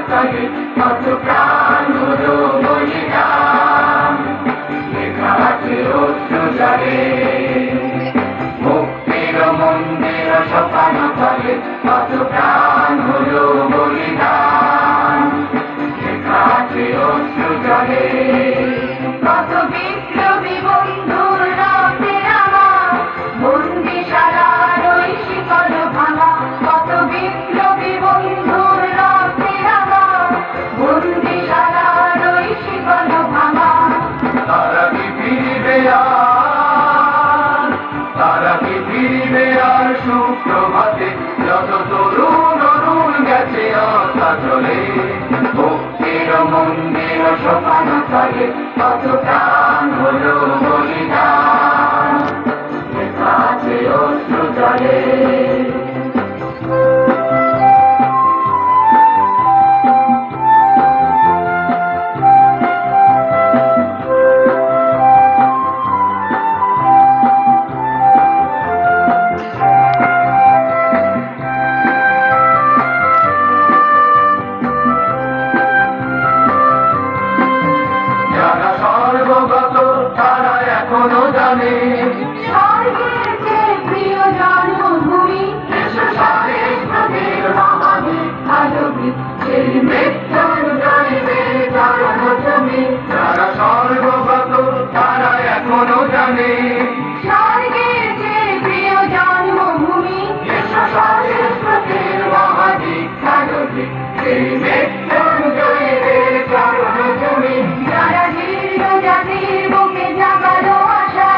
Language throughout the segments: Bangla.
তলে কত প্রাণ হলো বলিদান, লেখা আছে অশ্রু জলে। মুক্তির মন্দির সোপান তলে কত প্রাণ হলো বলিদান, লেখা আছে অশ্রু জলে। কত বিপ্লবী বন্ধুর রক্তে রাঙা বন্দিশালার ওই শিকল ভাঙা, কত বিপ্লবী বন্ধুর রক্তে রাঙা বন্দিশালার ওই শিকল ভাঙা। তারা কি ফিরবে আর, তারা কি ফিরবে আর সুপ্রভাতে, যত তরুণ অরুণ গেছে আস্থা চলে। মুক্তির মন্দির সোপান তলে কত প্রাণ হলো বলিদান, লেখা আছে অশ্রু জলে। যারা সর্বগত তারা এখনো জানে স্বর্গের চেয়ে প্রিয় জন্মভূমি, এসো স্বদেশ প্রভের মহাবীর ভালোবীর, সেই মৃত্যুঞ্জয়ীতে চরণ জমি। যারা সর্বগত তারা এখনো জানে স্বর্গের চেয়ে প্রিয় জন্মভূমি, এসো স্বদেশ প্রভের মহাবীর ভালোবীর, সেই মৃত্যুঞ্জয়ীতে চরণ জমি। যারা জীর্ণ জাতির বুকে জাগালো আশা,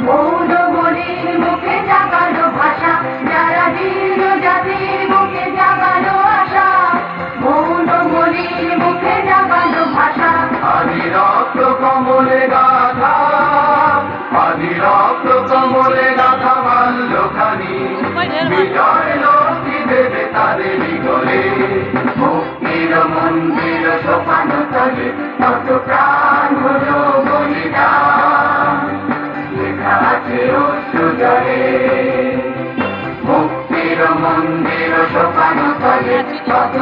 মৌন বলির মুখে জাগালো ভাষা। যারা জীর্ণ জাতির বুকে জাগালো আশা, মৌন বলির মুখে জাগালো ভাষা। আদি রক্ত কমলে গাথা, আদি রক্ত কমলে গাথা বাল্যখানি, বিজয় লক্ষ্মী দেবে তাদেরই গলে। মুক্তির মন্দির সোপান তলে কত প্রাণ হলো বলিদান, লেখা আছে অশ্রু জলে। মুক্তির মন্দির সোপান তলে কত